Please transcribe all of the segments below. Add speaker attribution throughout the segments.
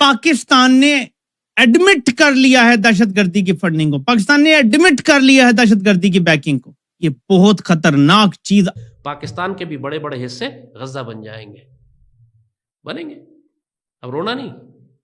Speaker 1: پاکستان نے ایڈمٹ کر لیا ہے دہشت گردی کی فنڈنگ کو, پاکستان نے ایڈمٹ کر لیا ہے دہشت گردی کی بیکنگ کو. یہ بہت خطرناک چیز.
Speaker 2: پاکستان کے بھی بڑے بڑے حصے غزہ بن جائیں گے, بنیں گے. اب رونا نہیں,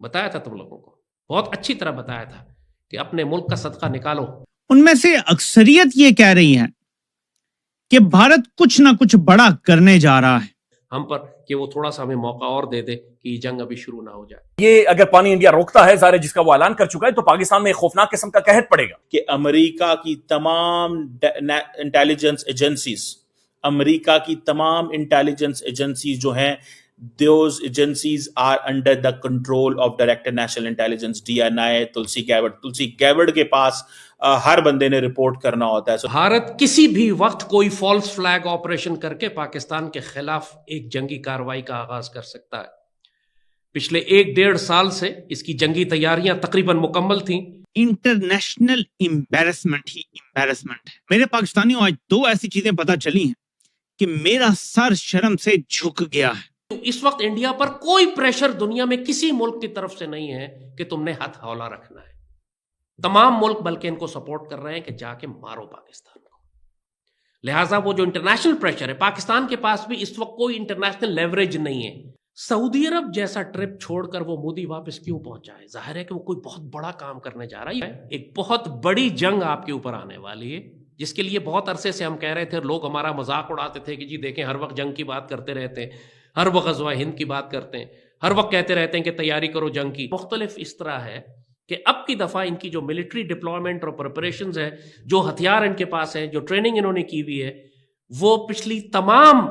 Speaker 2: بتایا تھا تم لوگوں کو, بہت اچھی طرح بتایا تھا کہ اپنے ملک کا صدقہ نکالو.
Speaker 1: ان میں سے اکثریت یہ کہہ رہی ہے کہ بھارت کچھ نہ کچھ بڑا کرنے جا رہا ہے
Speaker 2: ہم پر, کہ وہ تھوڑا سا ہمیں موقع اور دے دے کہ یہ جنگ ابھی شروع نہ ہو جائے.
Speaker 3: یہ اگر پانی انڈیا روکتا ہے ظاہر جس کا وہ اعلان کر چکا ہے, تو پاکستان میں ایک خوفناک قسم کا قحط پڑے گا.
Speaker 4: کہ امریکہ کی تمام انٹیلیجنس ایجنسیز, امریکہ کی تمام انٹیلیجنس ایجنسیز جو ہیں, those agencies are under the control of Director National Intelligence DNI تلسی گیوارڈ کے پاس ہر بندے نے رپورٹ کرنا ہوتا ہے.
Speaker 2: بھارت کسی بھی وقت کوئی فالس فلیگ آپریشن کر کے پاکستان کے خلاف ایک جنگی کارروائی کا آغاز کر سکتا ہے. پچھلے 1-1.5 سال سے اس کی جنگی تیاریاں تقریباً مکمل تھیں.
Speaker 1: انٹرنیشنل امبیرسمنٹ ہی امبیرسمنٹ ہے. میرے پاکستانیوں, آج 2 ایسی چیزیں پتہ چلی ہیں کہ میرا سر شرم سے جھک گیا ہے.
Speaker 2: اس وقت انڈیا پر کوئی پریشر دنیا میں کسی ملک کی طرف سے نہیں ہے کہ تم نے ہاتھ ہولا رکھنا ہے. تمام ملک بلکہ ان کو سپورٹ کر رہے ہیں کہ جا کے مارو پاکستان کو. لہٰذا وہ جو انٹرنیشنل پریشر ہے, پاکستان کے پاس بھی اس وقت کوئی انٹرنیشنل لیوریج نہیں ہے. سعودی عرب جیسا ٹرپ چھوڑ کر وہ مودی واپس کیوں پہنچا ہے؟ ظاہر ہے کہ وہ کوئی بہت بڑا کام کرنے جا رہا ہے. ایک بہت بڑی جنگ آپ کے اوپر آنے والی ہے, جس کے لیے بہت عرصے سے ہم کہہ رہے تھے. لوگ ہمارا مذاق اڑاتے تھے کہ جی دیکھیں ہر وقت جنگ کی بات کرتے رہتے ہیں, ہر وقت غزوہ ہند کی بات کرتے ہیں, ہر وقت کہتے رہتے ہیں کہ تیاری کرو جنگ کی. مختلف اس طرح ہے کہ اب کی دفعہ ان کی جو ملٹری ڈپلوائمنٹ اور پریپریشنز ہے, جو ہتھیار ان کے پاس ہیں, جو ٹریننگ انہوں نے کی ہوئی ہے, وہ پچھلی تمام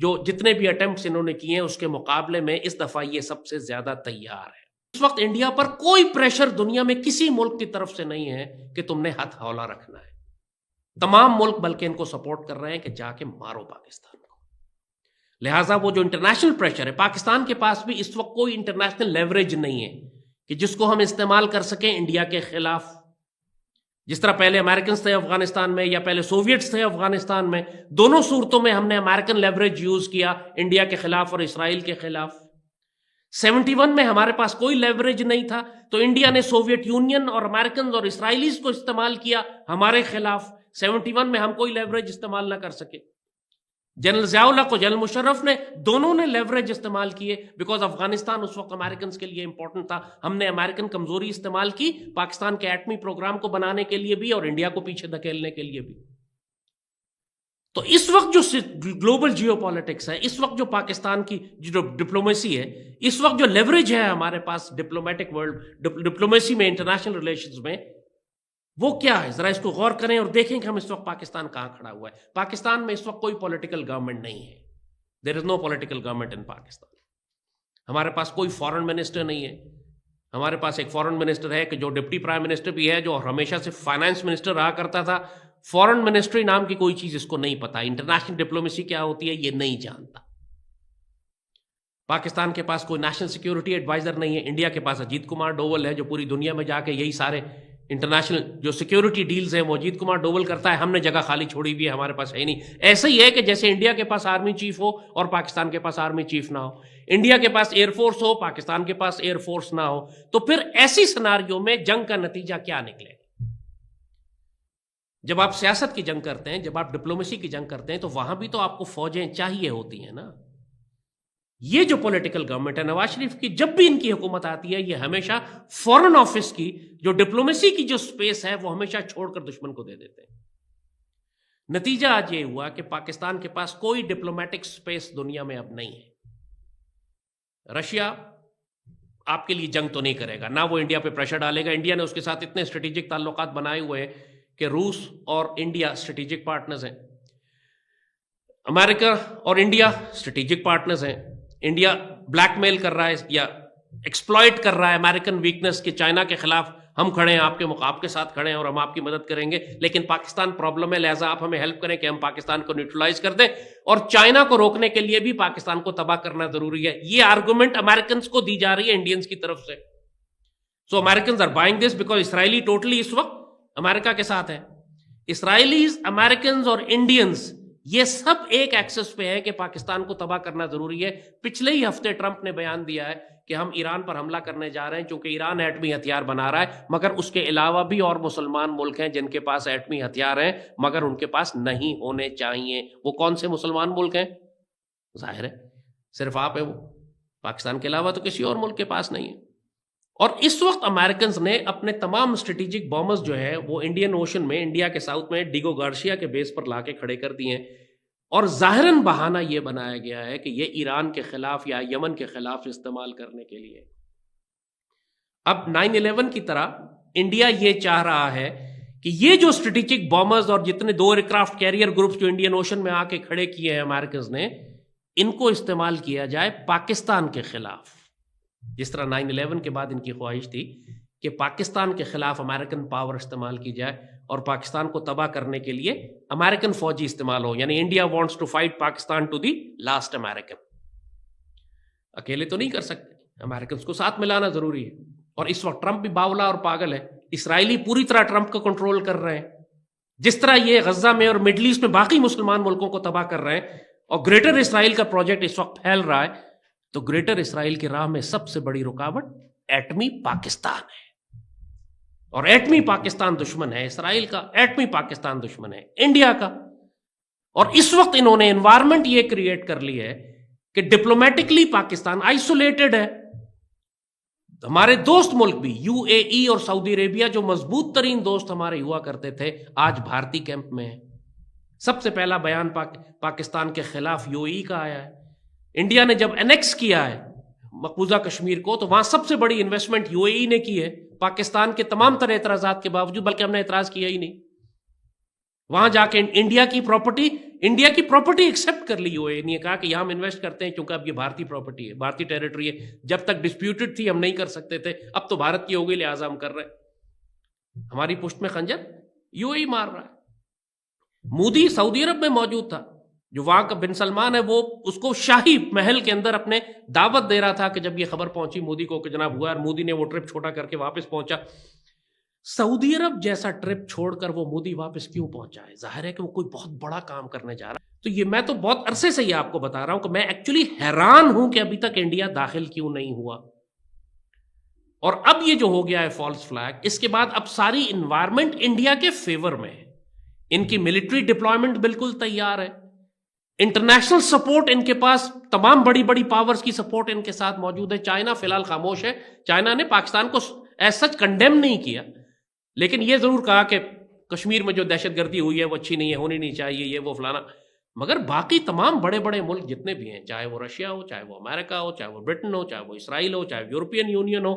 Speaker 2: جو جتنے بھی اٹیمپٹس انہوں نے کیے ہیں اس کے مقابلے میں اس دفعہ یہ سب سے زیادہ تیار ہے. اس وقت انڈیا پر کوئی پریشر دنیا میں کسی ملک کی طرف سے نہیں ہے کہ تم نے ہاتھ ہولا رکھنا ہے. تمام ملک بلکہ ان کو سپورٹ کر رہے ہیں کہ جا کے مارو پاکستان کو. لہٰذا وہ جو انٹرنیشنل پریشر ہے, پاکستان کے پاس بھی اس وقت کوئی انٹرنیشنل لیوریج نہیں ہے کہ جس کو ہم استعمال کر سکیں انڈیا کے خلاف. جس طرح پہلے امریکنز تھے افغانستان میں یا پہلے سوویٹس تھے افغانستان میں, دونوں صورتوں میں ہم نے امریکن لیوریج یوز کیا انڈیا کے خلاف اور اسرائیل کے خلاف. 71 میں ہمارے پاس کوئی لیوریج نہیں تھا تو انڈیا نے سوویت یونین اور امریکنز اور اسرائیلیز کو استعمال کیا ہمارے خلاف. 71 میں ہم کوئی لیوریج استعمال نہ کر سکے. جنرل ضیاء الحق کو جنرل مشرف نے, دونوں نے لیوریج استعمال کیے بیکاز افغانستان اس وقت امریکنز کے لیے امپورٹنٹ تھا. ہم نے امریکن کمزوری استعمال کی پاکستان کے ایٹمی پروگرام کو بنانے کے لیے بھی اور انڈیا کو پیچھے دھکیلنے کے لیے بھی. تو اس وقت جو گلوبل جیو پالیٹکس ہے, اس وقت جو پاکستان کی جو ڈپلومیسی ہے, اس وقت جو لیوریج ہے ہمارے پاس ڈپلومیٹک ورلڈ ڈپلومیسی میں, انٹرنیشنل ریلیشنز میں, وہ کیا ہے؟ ذرا اس کو غور کریں اور دیکھیں کہ ہم اس وقت پاکستان کہاں کھڑا ہوا ہے. پاکستان میں اس وقت کوئی پولیٹیکل گورنمنٹ نہیں ہے. دیر از نو پولیٹیکل گورنمنٹ ان پاکستان. ہمارے پاس کوئی فارن منسٹر نہیں ہے. ہمارے پاس ایک فارن منسٹر ہے کہ جو ڈپٹی پرائم منسٹر بھی ہے, جو ہمیشہ سے فائنانس منسٹر رہا کرتا تھا. فارن منسٹری نام کی کوئی چیز اس کو نہیں پتا. انٹرنیشنل ڈپلومیسی کیا ہوتی ہے یہ نہیں جانتا. پاکستان کے پاس کوئی نیشنل سیکیورٹی ایڈوائزر نہیں ہے. انڈیا کے پاس اجیت کمار ڈوول ہے جو پوری دنیا میں جا کے یہی سارے انٹرنیشنل جو سیکیورٹی ڈیلز ہیں وہ اجیت کمار ڈوول کرتا ہے. ہم نے جگہ خالی چھوڑی ہوئی ہے, ہمارے پاس ہے نہیں. ایسا ہی ہے کہ جیسے انڈیا کے پاس آرمی چیف ہو اور پاکستان کے پاس آرمی چیف نہ ہو, انڈیا کے پاس ایئر فورس ہو پاکستان کے پاس ایئر فورس نہ ہو, تو پھر ایسی سناریوں میں جنگ کا نتیجہ کیا نکلے گا؟ جب آپ سیاست کی جنگ کرتے ہیں, جب آپ ڈپلومیسی کی جنگ کرتے ہیں, تو وہاں بھی تو آپ کو فوجیں چاہیے ہوتی ہیں نا. یہ جو پولیٹیکل گورنمنٹ ہے نواز شریف کی, جب بھی ان کی حکومت آتی ہے یہ ہمیشہ فورن آفس کی جو ڈپلومیسی کی جو سپیس ہے وہ ہمیشہ چھوڑ کر دشمن کو دے دیتے ہیں. نتیجہ آج یہ ہوا کہ پاکستان کے پاس کوئی ڈپلومیٹک سپیس دنیا میں اب نہیں ہے. رشیا آپ کے لیے جنگ تو نہیں کرے گا, نہ وہ انڈیا پہ پریشر ڈالے گا. انڈیا نے اس کے ساتھ اتنے اسٹریٹجک تعلقات بنائے ہوئے ہیں کہ روس اور انڈیا اسٹریٹجک پارٹنرز ہیں. امریکہ اور انڈیا اسٹریٹجک پارٹنرز ہیں. انڈیا بلیک میل کر رہا ہے یا ایکسپلائٹ کر رہا ہے امریکن ویکنس کہ چائنا کے خلاف ہم کھڑے ہیں, آپ کے ساتھ کھڑے ہیں اور ہم آپ کی مدد کریں گے, لیکن پاکستان پرابلم ہے, لہٰذا آپ ہمیں ہیلپ کریں کہ ہم پاکستان کو نیوٹرلائز کر دیں, اور چائنا کو روکنے کے لیے بھی پاکستان کو تباہ کرنا ضروری ہے. یہ آرگومنٹ امریکنز کو دی جا رہی ہے انڈینز کی طرف سے. So Americans are buying this because Israeli totally اس وقت امریکہ کے ساتھ ہے. اسرائیلیز, امریکنز اور انڈینز یہ سب ایک ایکسس پہ ہے کہ پاکستان کو تباہ کرنا ضروری ہے. پچھلے ہی ہفتے ٹرمپ نے بیان دیا ہے کہ ہم ایران پر حملہ کرنے جا رہے ہیں چونکہ ایران ایٹمی ہتھیار بنا رہا ہے، مگر اس کے علاوہ بھی اور مسلمان ملک ہیں جن کے پاس ایٹمی ہتھیار ہیں مگر ان کے پاس نہیں ہونے چاہیے۔ وہ کون سے مسلمان ملک ہیں؟ ظاہر ہے صرف آپ ہیں، وہ پاکستان کے علاوہ تو کسی اور ملک کے پاس نہیں ہے۔ اور اس وقت امریکنز نے اپنے تمام اسٹریٹجک بامبرز جو ہے وہ انڈین اوشن میں، انڈیا کے ساؤتھ میں ڈیگو گارشیا کے بیس پر لا کے کھڑے کر دیے ہیں، اور ظاہراً بہانہ یہ بنایا گیا ہے کہ یہ ایران کے خلاف یا یمن کے خلاف استعمال کرنے کے لیے۔ اب 9/11 کی طرح انڈیا یہ چاہ رہا ہے کہ یہ جو اسٹریٹجک بامبرز اور جتنے 2 ایئر کرافٹ کیریئر گروپس جو انڈین اوشن میں آ کے کھڑے کیے ہیں امریکنز نے، ان کو استعمال کیا جائے پاکستان کے خلاف، جس طرح 9/11 کے بعد ان کی خواہش تھی کہ پاکستان کے خلاف امریکن پاور استعمال کی جائے اور پاکستان کو تباہ کرنے کے لیے امریکن فوجی استعمال ہو، یعنی India wants to fight Pakistan to the last American. اکیلے تو نہیں کر سکتے، امریکنز کو ساتھ ملانا ضروری ہے، اور اس وقت ٹرمپ بھی باولا اور پاگل ہے، اسرائیلی پوری طرح ٹرمپ کو کنٹرول کر رہے ہیں، جس طرح یہ غزہ میں اور مڈل ایسٹ میں باقی مسلمان ملکوں کو تباہ کر رہے ہیں، اور گریٹر اسرائیل کا پروجیکٹ اس وقت پھیل رہا ہے، تو گریٹر اسرائیل کی راہ میں سب سے بڑی رکاوٹ ایٹمی پاکستان ہے، اور ایٹمی پاکستان دشمن ہے اسرائیل کا، ایٹمی پاکستان دشمن ہے انڈیا کا۔ اور اس وقت انہوں نے انوائرمنٹ یہ کریٹ کر لی ہے کہ ڈپلومیٹکلی پاکستان آئسولیٹڈ ہے۔ ہمارے دوست ملک بھی یو اے ای اور سعودی عربیہ جو مضبوط ترین دوست ہمارے ہوا کرتے تھے، آج بھارتی کیمپ میں ہیں۔ سب سے پہلا بیان پاکستان کے خلاف یو اے ای کا آیا ہے۔ انڈیا نے جب انیکس کیا ہے مقبوضہ کشمیر کو، تو وہاں سب سے بڑی انویسٹمنٹ یو اے ای نے کی ہے، پاکستان کے تمام تر اعتراضات کے باوجود، بلکہ ہم نے اعتراض کیا ہی نہیں۔ وہاں جا کے انڈیا کی پراپرٹی ایکسپٹ کر لی یو اے ای نے، کہا کہ یہاں ہم انویسٹ کرتے ہیں کیونکہ اب یہ بھارتی پراپرٹی ہے، بھارتی ٹیریٹری ہے، جب تک ڈسپیوٹڈ تھی ہم نہیں کر سکتے تھے، اب تو بھارت کی ہو گئی لہٰذا ہم کر رہے ہیں۔ ہماری پشت میں خنجر یو اے ای مار رہا ہے۔ مودی سعودی عرب میں موجود تھا، جو وہاں کا بن سلمان ہے، وہ اس کو شاہی محل کے اندر اپنے دعوت دے رہا تھا کہ جب یہ خبر پہنچی مودی کو کہ جناب ہوا، اور مودی نے وہ ٹرپ چھوٹا کر کے واپس پہنچا۔ سعودی عرب جیسا ٹرپ چھوڑ کر وہ مودی واپس کیوں پہنچا ہے؟ ظاہر ہے کہ وہ کوئی بہت بڑا کام کرنے جا رہا ہے۔ تو یہ میں تو بہت عرصے سے یہ آپ کو بتا رہا ہوں کہ میں ایکچولی حیران ہوں کہ ابھی تک انڈیا داخل کیوں نہیں ہوا۔ اور اب یہ جو ہو گیا ہے فالس فلیگ، اس کے بعد اب ساری انوائرمنٹ انڈیا کے فیور میں ہے۔ ان کی ملٹری ڈپلائمنٹ بالکل تیار ہے، انٹرنیشنل سپورٹ ان کے پاس، تمام بڑی بڑی پاورز کی سپورٹ ان کے ساتھ موجود ہے۔ چائنا فی الحال خاموش ہے، چائنا نے پاکستان کو ایز سچ کنڈیم نہیں کیا، لیکن یہ ضرور کہا کہ کشمیر میں جو دہشت گردی ہوئی ہے وہ اچھی نہیں ہے، ہونی نہیں چاہیے، یہ وہ فلانا۔ مگر باقی تمام بڑے بڑے ملک جتنے بھی ہیں، چاہے وہ رشیا ہو، چاہے وہ امریکہ ہو، چاہے وہ برٹن ہو، چاہے وہ اسرائیل ہو، چاہے یورپین یونین ہو،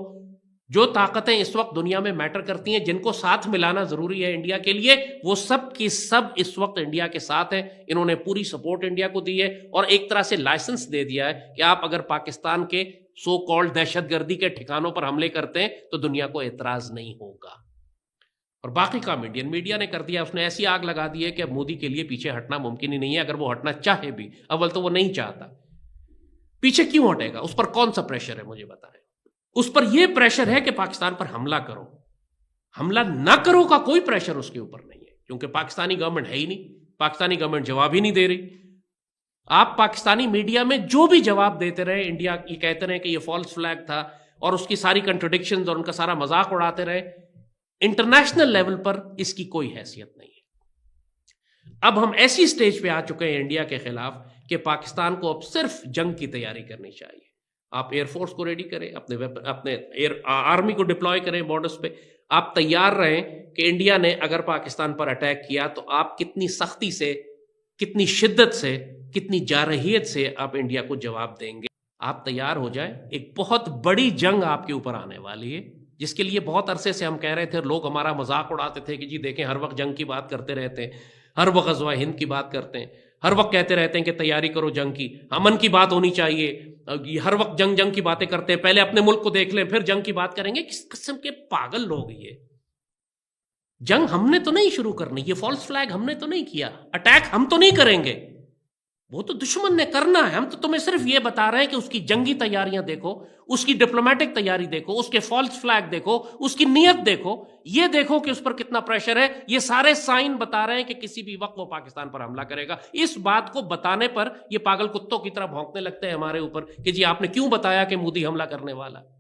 Speaker 2: جو طاقتیں اس وقت دنیا میں میٹر کرتی ہیں، جن کو ساتھ ملانا ضروری ہے انڈیا کے لیے، وہ سب کی سب اس وقت انڈیا کے ساتھ ہیں۔ انہوں نے پوری سپورٹ انڈیا کو دی ہے، اور ایک طرح سے لائسنس دے دیا ہے کہ آپ اگر پاکستان کے سو کالڈ دہشت گردی کے ٹھکانوں پر حملے کرتے ہیں تو دنیا کو اعتراض نہیں ہوگا۔ اور باقی کام انڈین میڈیا نے کر دیا، اس نے ایسی آگ لگا دی ہے کہ اب مودی کے لیے پیچھے ہٹنا ممکن ہی نہیں ہے، اگر وہ ہٹنا چاہے بھی۔ اول تو وہ نہیں چاہتا، پیچھے کیوں ہٹے گا؟ اس پر کون سا پریشر ہے مجھے بتائیں؟ اس پر یہ پریشر ہے کہ پاکستان پر حملہ کرو، حملہ نہ کرو کا کوئی پریشر اس کے اوپر نہیں ہے، کیونکہ پاکستانی گورنمنٹ ہے ہی نہیں، پاکستانی گورنمنٹ جواب ہی نہیں دے رہی۔ آپ پاکستانی میڈیا میں جو بھی جواب دیتے رہے، انڈیا یہ کہتے رہے کہ یہ فالس فلیگ تھا، اور اس کی ساری کنٹرڈکشنز اور ان کا سارا مذاق اڑاتے رہے، انٹرنیشنل لیول پر اس کی کوئی حیثیت نہیں ہے۔ اب ہم ایسی سٹیج پہ آ چکے ہیں انڈیا کے خلاف کہ پاکستان کو اب صرف جنگ کی تیاری کرنی چاہیے۔ آپ ایئر فورس کو ریڈی کریں، اپنے آرمی کو ڈپلوائے کریں بارڈرز پہ، آپ تیار رہیں کہ انڈیا نے اگر پاکستان پر اٹیک کیا تو آپ کتنی سختی سے، کتنی شدت سے، کتنی جارحیت سے آپ انڈیا کو جواب دیں گے۔ آپ تیار ہو جائیں، ایک بہت بڑی جنگ آپ کے اوپر آنے والی ہے، جس کے لیے بہت عرصے سے ہم کہہ رہے تھے، لوگ ہمارا مذاق اڑاتے تھے کہ جی دیکھیں ہر وقت جنگ کی بات کرتے رہتے ہیں، ہر وقت غزوہ ہند کی بات کرتے ہیں، ہر وقت کہتے رہتے ہیں کہ تیاری کرو جنگ کی، امن کی بات ہونی چاہیے، ہر وقت جنگ کی باتیں کرتے ہیں، پہلے اپنے ملک کو دیکھ لیں پھر جنگ کی بات کریں گے۔ کس قسم کے پاگل لوگ یہ؟ جنگ ہم نے تو نہیں شروع کرنی، یہ فالس فلیگ ہم نے تو نہیں کیا، اٹیک ہم تو نہیں کریں گے، وہ تو دشمن نے کرنا ہے، ہم تو تمہیں صرف یہ بتا رہے ہیں کہ اس کی جنگی تیاریاں دیکھو، اس کی ڈپلومیٹک تیاری دیکھو، اس کے فالس فلیگ دیکھو، اس کی نیت دیکھو، یہ دیکھو کہ اس پر کتنا پریشر ہے. یہ سارے سائن بتا رہے ہیں کہ کسی بھی وقت وہ پاکستان پر حملہ کرے گا. اس بات کو بتانے پر یہ پاگل کتوں کی طرح بھونکنے لگتے ہیں ہمارے اوپر کہ جی آپ نے کیوں بتایا کہ مودی حملہ کرنے والا ہے.